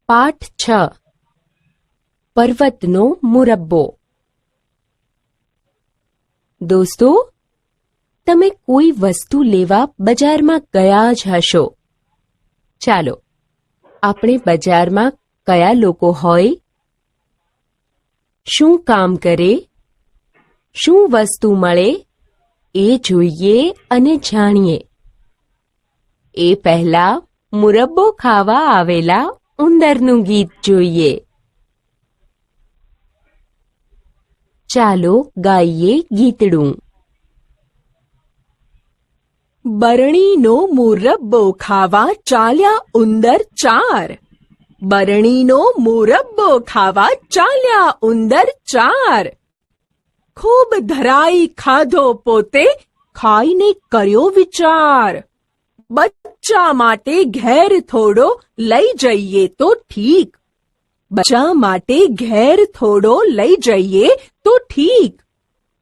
પાઠ 6 પર્વતનો મુરબ્બો. દોસ્તો, તમે કોઈ વસ્તુ લેવા બજારમાં ગયા જ હશો. ચાલો આપણે બજારમાં કયા લોકો હોય, શું કામ કરે, શું વસ્તુ મળે એ જોઈએ અને જાણીએ. એ પહેલા મુરબ્બો ખાવા આવેલા ઉંદરનું ગીત જોઈએ. ચાલો ગાઈએ ગીતડું. બરણીનો મુરબ્બો ખાવા ચાલ્યા ઉંદર 4. બરણીનો મુરબ્બો ખાવા ચાલ્યા ઉંદર 4. ખૂબ ધરાઈ ખાધો પોતે, ખાઈને કર્યો વિચાર. બચ્ચા માટે ઘેર થોડો લઈ જઈએ તો ઠીક. બચ્ચા માટે ઘેર થોડો લઈ જઈએ તો ઠીક.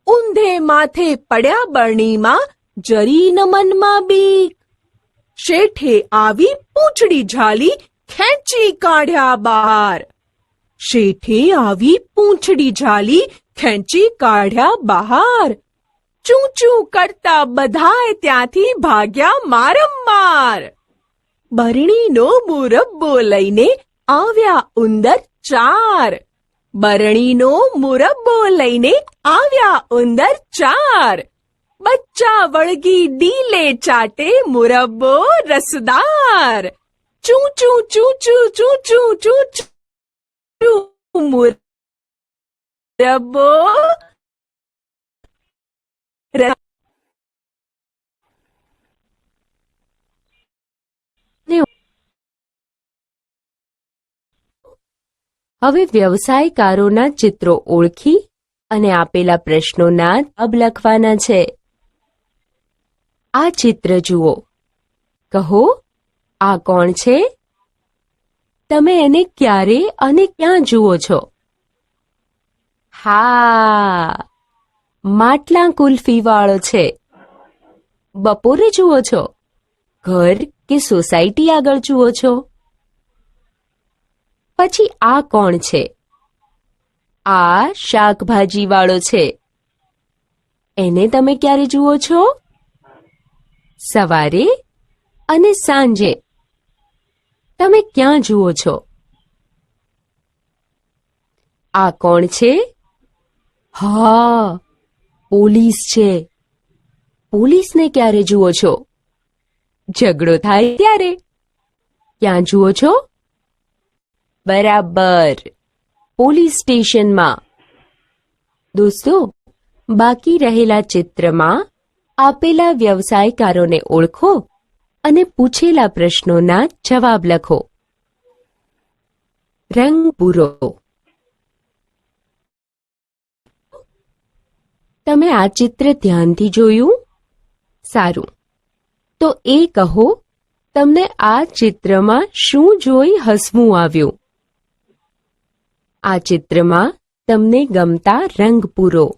ઊંધે માથે પડ્યા બરણીમાં, જરી ન મનમાં બીક. શેઠે આવી પૂંછડી ઝાલી, ખેંચી કાઢ્યા બહાર. શેઠે આવી પૂંછડી ઝાલી, ખેંચી કાઢ્યા બહાર. ચૂં ચૂં કરતા બધાય ત્યાંથી ભાગ્યા મારમ્માર. બરણીનો મુરબ્બો લઈને આવ્યા ઉંદર 4. બરણીનો મુરબ્બો લઈને આવ્યા ઉંદર 4. બચ્ચા વળગી ડીલે ચાટે, મુરબ્બો રસદાર. ચૂં ચૂં ચૂં ચૂં ચૂં ચૂં ચૂં ચૂં, મુરબ્બો હવે વ્યવસાયકારોના ચિત્રો ઓળખી અને આપેલા પ્રશ્નોના જવાબ લખવાના છે. આ ચિત્ર જુઓ. કહો, આ કોણ છે? તમે એને ક્યારે અને ક્યાં જુઓ છો? હા, માટલા કુલ્ફીવાળો છે. બપોરે જુઓ છો? ઘર કે સોસાયટી આગળ જુઓ છો? પછી આ કોણ છે? આ શાકભાજીવાળો છે. એને તમે ક્યારે જુઓ છો? સવારે અને સાંજે. તમે ક્યાં જુઓ છો? આ કોણ છે? હા, પોલીસ છે. પોલીસને ક્યારે જુઓ છો? ઝઘડો થાય ત્યારે. ક્યાં જુઓ છો? બરાબર, પોલીસ સ્ટેશનમાં. દોસ્તો, બાકી રહેલા ચિત્રમાં આપેલા વ્યવસાયકારોને ઓળખો અને પૂછેલા પ્રશ્નોના જવાબ લખો. રંગ પૂરો. તમે આ ચિત્ર ધ્યાનથી જોયું? સારું, તો એ કહો, તમને આ ચિત્રમાં શું જોઈ હસવું આવ્યું? આ ચિત્રમાં તમને ગમતા રંગ પૂરો.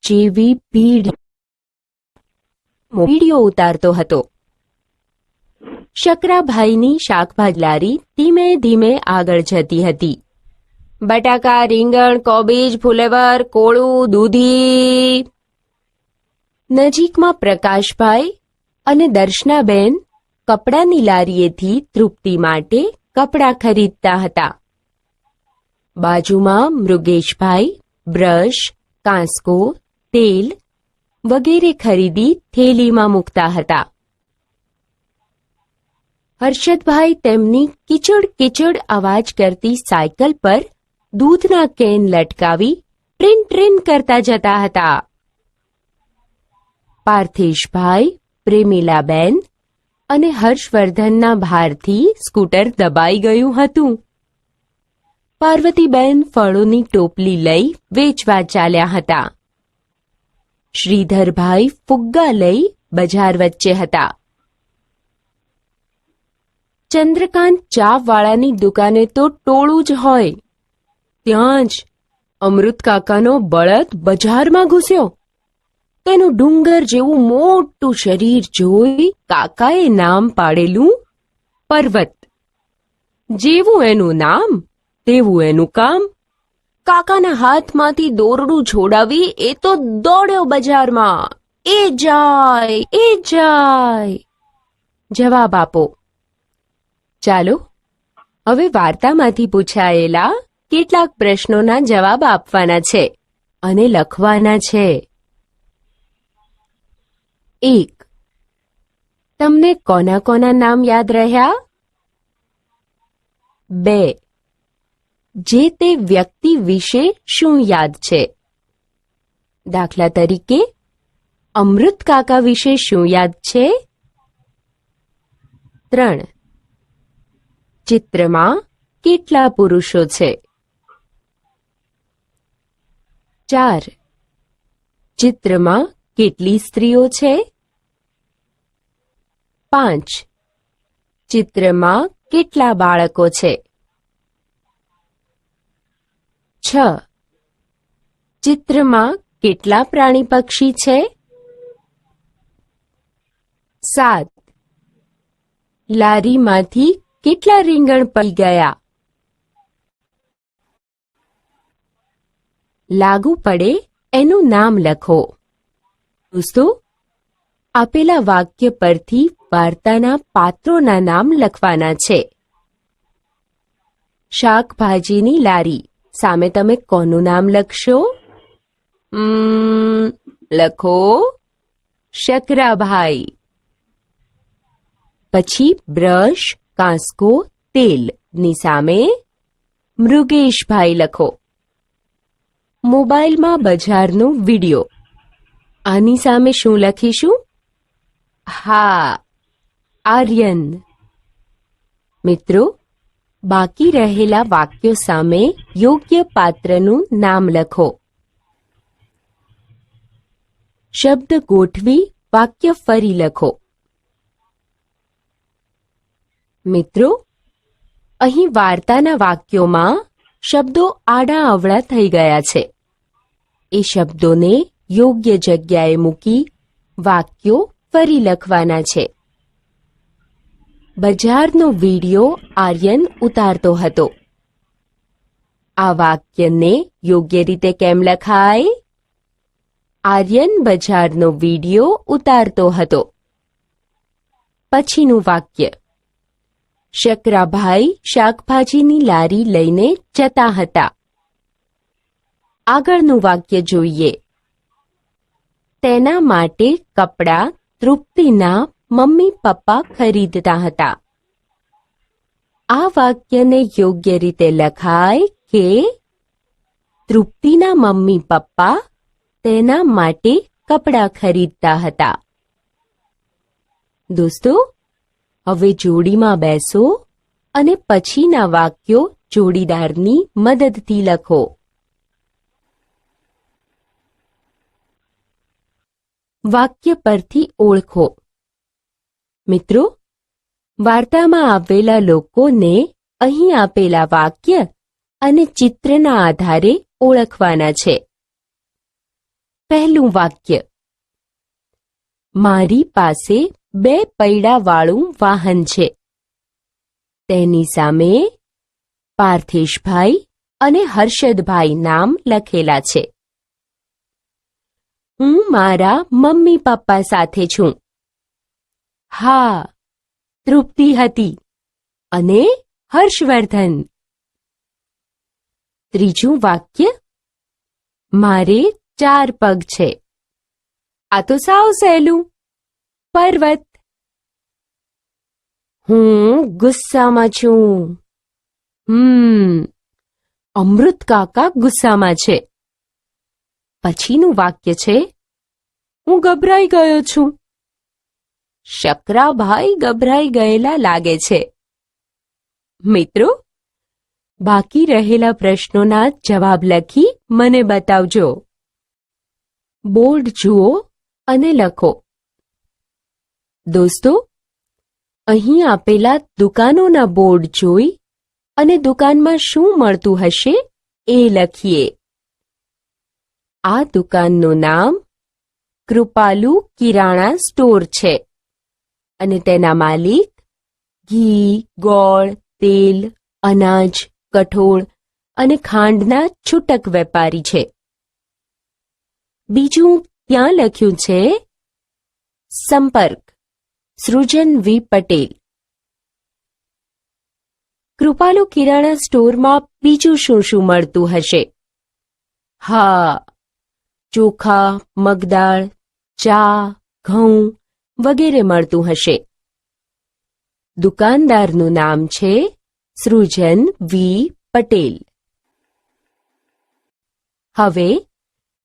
જેવી ભીડ વિડીયો ઉતારતો હતો. શકરાભાઈની શાકભાજી લારી ધીમે ધીમે આગળ જતી હતી. બટાકા, રીંગણ, કોબીજ, ફુલેવર, કોળું, દૂધી. નજીકમાં પ્રકાશભાઈ અને દર્શનાબેન કપડાની લારીએથી તૃપ્તિ માટે કપડાં ખરીદતા હતા. બાજુમાં મૃગેશભાઈ બ્રશ, કાંસકો, તેલ વગેરે ખરીદી થેલીમાં મૂકતા હતા. હર્ષદભાઈ તેમની કિચડ કિચડ અવાજ કરતી સાયકલ પર દૂધના કેન લટકાવી ટ્રીન ટ્રીન કરતા જતા હતા. પાર્થેશભાઈ, પ્રેમીલાબેન અને હર્ષવર્ધનના ભારથી સ્કૂટર દબાઈ ગયું હતું. પાર્વતીબેન ફળોની ટોપલી લઈ વેચવા ચાલ્યા હતા. શ્રીધરભાઈ ફુગ્ગા લઈ બજાર વચ્ચે હતા. ચંદ્રકાંત ચાવાળાની દુકાને તો ટોળું જ હોય. ત્યાં જ અમૃત કાકાનો બળદ બજારમાં ઘૂસ્યો. તેનું ડુંગર જેવું મોટું શરીર જોઈ કાકાએ નામ પાડેલું પર્વત. જેવું એનું નામ તેવું એનું કામ. કાકાના હાથમાંથી દોરડું છોડાવી એ તો દોડ્યો બજારમાં. એ જાય જવાબ આપો. ચાલો હવે વાર્તામાંથી પૂછાયેલા કેટલાક પ્રશ્નોના જવાબ આપવાના છે અને લખવાના છે. 1. તમને કોના કોના નામ યાદ રહ્યા? 2. જે તે વ્યક્તિ વિશે શું યાદ છે? દાખલા તરીકે અમૃત કાકા વિશે શું યાદ છે? 3. ચિત્રમાં કેટલા પુરુષો છે? 4. ચિત્રમાં કેટલી સ્ત્રીઓ છે? 5. ચિત્રમાં કેટલા બાળકો છે? 6. ચિત્રમાં કેટલા પ્રાણી પક્ષી છે? 7. લારીમાંથી કેટલા રીંગણ પડી ગયા? લાગુ પડે એનું નામ લખો. દોસ્તો, આપેલા વાક્ય પરથી વાર્તાના પાત્રોના નામ લખવાના છે. શાકભાજીની લારી સામે તમે કોનું નામ લખશો? લખો શકરાભાઈ. પછી બ્રશ, કાંસકો, તેલ ની સામે મૃગેશભાઈ લખો. મોબાઈલમાં બજારનો વિડિયો, આની સામે શું લખીશું? હા, આર્યન. મિત્રો, બાકી રહેલા વાક્યો સામે યોગ્ય પાત્રનું નામ લખો. શબ્દ ગોઠવી વાક્ય ફરી લખો. મિત્રો, અહીં વાર્તાના વાક્યોમાં શબ્દો આડા અવળા થઈ ગયા છે. એ શબ્દોને યોગ્ય જગ્યાએ મૂકી વાક્યો ફરી લખવાના છે. બજારનો વિડિયો આર્યન ઉતારતો હતો. આ વાક્યને યોગ્ય રીતે કેમ લખાય? આર્યન બજારનો વિડિયો ઉતારતો હતો. પછીનું વાક્ય, શકરાભાઈ શાકભાજીની લારી લઈને જતા હતા. આગળનું વાક્ય જોઈએ. તેના માટે કપડાં તૃપ્તિના મમ્મી પપ્પા ખરીદતા હતા. આ વાક્યને યોગ્ય રીતે લખાય કે તૃપ્તિના મમ્મી પપ્પા તેના માટે કપડાં ખરીદતા હતા. દોસ્તો, હવે જોડીમાં બેસો અને પછીના વાક્યો જોડીદારની મદદથી લખો. વાક્ય પરથી ઓળખો. મિત્રો, વાર્તામાં આવેલા લોકોને અહીં આપેલા વાક્ય અને ચિત્રના આધારે ઓળખવાના છે. પહેલું વાક્ય, મારી પાસે 2 પૈડાવાળું વાહન છે. તેની સામે પાર્થેશભાઈ અને હર્ષદભાઈ નામ લખેલા છે. હું મારા મમ્મી પપ્પા સાથે છું. હા, તૃપ્તિ હતી અને હર્ષવર્ધન. ત્રીજું વાક્ય, મારે 4 પગ છે. આ તો સાવ સહેલું, પર્વત. હું ગુસ્સામાં છું. અમૃત કાકા ગુસ્સામાં છે. પછીનું વાક્ય છે, હું ગભરાઈ ગયો છું. શકરાભાઈ ગભરાઈ ગયેલા લાગે છે. મિત્રો, બાકી રહેલા પ્રશ્નોના જવાબ લખી મને બતાવજો. બોર્ડ જુઓ અને લખો. દોસ્તો, અહીં આપેલા દુકાનોના બોર્ડ જોઈ અને દુકાનમાં શું મળતું હશે એ લખીએ. આ દુકાનનું નામ કૃપાલુ કિરાણા સ્ટોર છે અને તેના માલિક ઘી, ગોળ, તેલ, અનાજ, કઠોળ અને ખાંડના છૂટક વેપારી છે. બીજું ત્યાં લખ્યું છે સંપર્ક સૃજન વી પટેલ. કૃપાલુ કિરાણા સ્ટોરમાં બીજું શું શું મળતું હશે? હા, ચોખા, મગદાળ, ચા, ઘઉં વગેરે મળતું હશે. દુકાનદારનું નામ છે સૃજન વી પટેલ. હવે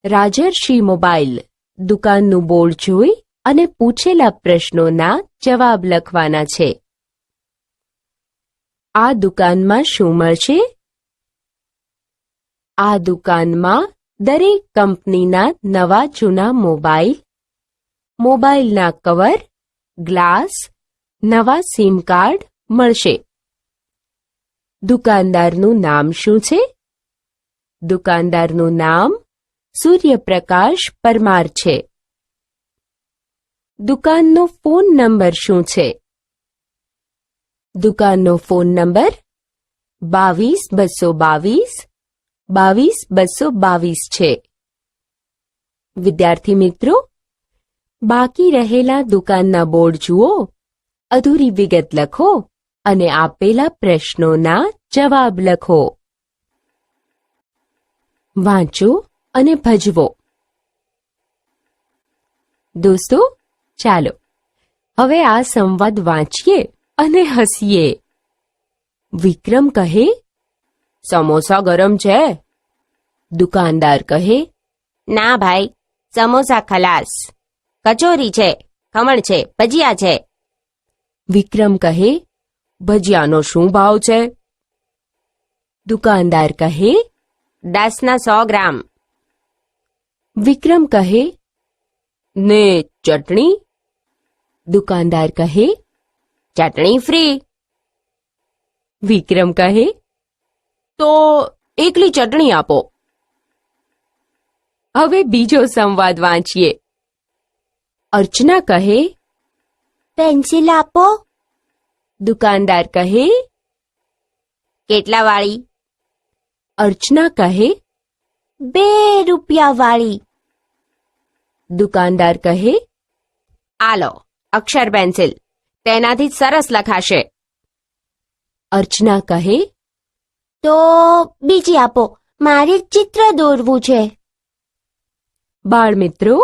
રાજર્ષિ મોબાઈલ દુકાનનું બોર્ડ જોઈ અને પૂછેલા પ્રશ્નોના જવાબ લખવાના છે. આ દુકાનમાં શું મળશે? આ દુકાનમાં દરેક કંપનીના નવા જૂના મોબાઈલ, મોબાઈલના કવર, ગ્લાસ, નવા સિમ કાર્ડ મળશે. દુકાનદારનું નામ શું છે? દુકાનદારનું નામ સૂર્યપ્રકાશ પરમાર છે. દુકાનનો ફોન નંબર શું છે? દુકાનનો ફોન નંબર 22-222-22-222 છે. વિદ્યાર્થી મિત્રો, બાકી રહેલા દુકાનના બોર્ડ જુઓ, અધૂરી વિગત લખો અને આપેલા પ્રશ્નોના જવાબ લખો. વાંચો અને ભજવો. દોસ્તો, ચાલો હવે આ સંવાદ વાંચીએ અને હસીએ. વિક્રમ કહે, સમોસા ગરમ છે. દુકાનદાર કહે, ના ભાઈ, સમોસા ખલાસ. કચોરી છે, ખમણ છે, ભજીયા છે. વિક્રમ કહે, ભજીયાનો શું ભાવ છે? દુકાનદાર કહે, 10ના 100 ગ્રામ. વિક્રમ કહે, ને ચટણી? દુકાનદાર કહે, ચટણી ફ્રી. વિક્રમ કહે, તો એકલી ચટણી આપો. હવે બીજો સંવાદ વાંચીએ. અર્ચના કહે, પેન્સિલ આપો. દુકાનદાર કહે, કેટલા વાળી? અર્ચના કહે, 2 રૂપિયા વાળી. દુકાનદાર કહે, આલો અક્ષર પેન્સિલ, તેનાથી સરસ લખાશે. અર્ચના કહે, તો બીજી આપો, મારે ચિત્ર દોરવું છે. બાળ મિત્રો,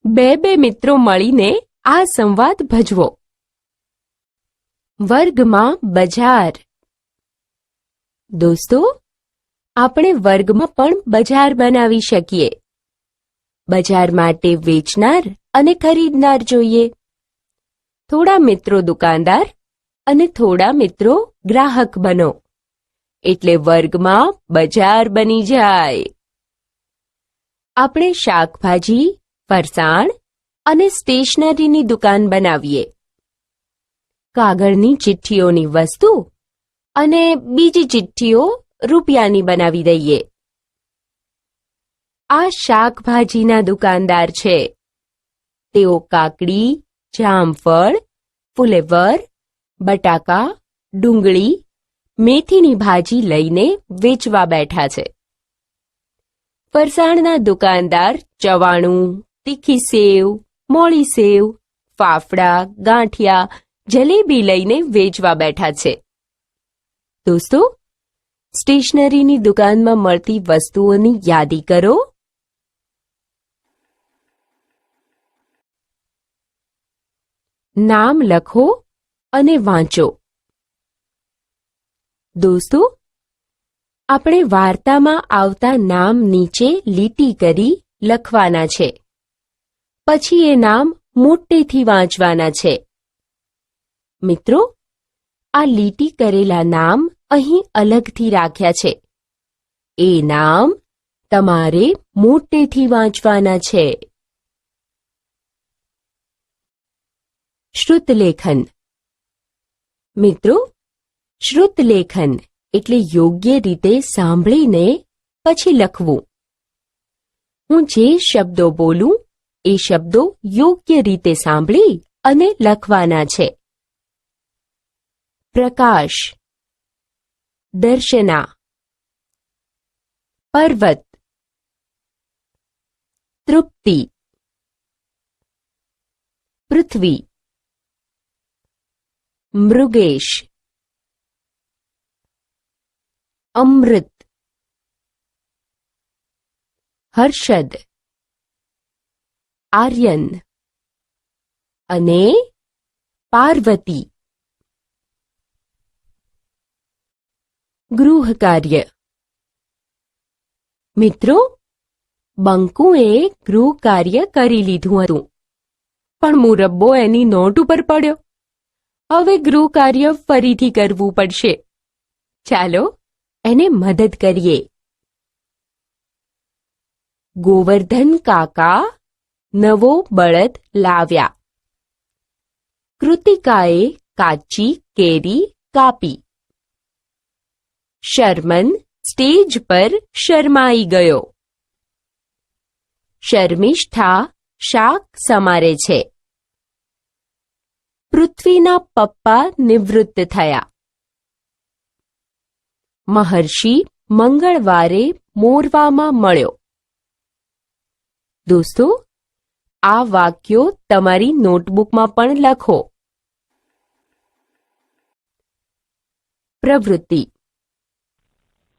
બે મિત્રો મળીને આ સંવાદ ભજવો. વર્ગમાં બજાર. દોસ્તો, આપણે વર્ગમાં પણ બજાર બનાવી શકીએ. બજાર માટે વેચનાર અને ખરીદનાર જોઈએ. થોડા મિત્રો દુકાનદાર અને થોડા મિત્રો ગ્રાહક બનો, એટલે વર્ગમાં બજાર બની જાય. આપણે શાકભાજી, ફરસાણ અને સ્ટેશનરીની દુકાન બનાવીએ. કાગળની ચિઠ્ઠીઓની વસ્તુ અને બીજી ચિઠ્ઠીઓ રૂપિયાની બનાવી દઈએ. આ શાકભાજીના દુકાનદાર છે. તેઓ કાકડી, જામફળ, ફુલેવર, બટાકા, ડુંગળી, મેથીની ભાજી લઈને વેચવા બેઠા છે. ફરસાણના દુકાનદાર ચવાણું, તીખી સેવ, મોળી સેવ, ફાફડા, ગાંઠિયા, જલેબી લઈને વેચવા બેઠા છે. દોસ્તો, સ્ટેશનરીની દુકાનમાં મળતી વસ્તુઓની યાદી કરો. નામ લખો અને વાંચો. દોસ્તો, આપણે વાર્તામાં આવતા નામ નીચે લીટી કરી લખવાના છે. પછી એ નામ મોટેથી વાંચવાના છે. મિત્રો, આ લીટી કરેલા નામ અહીં અલગથી રાખ્યા છે. એ નામ તમારે મોટેથી વાંચવાના છે. શ્રુતલેખન. મિત્રો, શ્રુતલેખન એટલે યોગ્ય રીતે સાંભળીને પછી લખવું. હું જે શબ્દો બોલું એ શબ્દો યોગ્ય રીતે સાંભળી અને લખવાના છે. પ્રકાશ, દર્શના, પર્વત, તૃપ્તિ, પૃથ્વી, મૃગેશ, અમૃત, હર્ષદ, આર્યન અને પાર્વતી. ગૃહ કાર્ય. મિત્રો, બંકુએ ગૃહ કાર્ય કરી લીધું હતું, પણ મુરબ્બો એની નોટ ઉપર પડ્યો. હવે ગૃહ કાર્ય ફરીથી કરવું પડશે. ચાલો એને મદદ કરીએ. ગોવર્ધન કાકા નવો બળદ લાવ્યા. કૃતિકાએ કાચી કેરી કાપી. શર્મન સ્ટેજ પર શરમાઈ ગયો. શર્મિષ્ઠા શાક સમારે છે. પૃથ્વીના પપ્પા નિવૃત્ત થયા. મહર્ષિ મંગળવારે મોરવામાં મળ્યો. દોસ્તો, આ વાક્યો તમારી નોટબુકમાં પણ લખો. પ્રવૃત્તિ.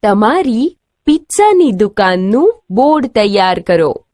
તમારી પિઝાની દુકાનનું બોર્ડ તૈયાર કરો.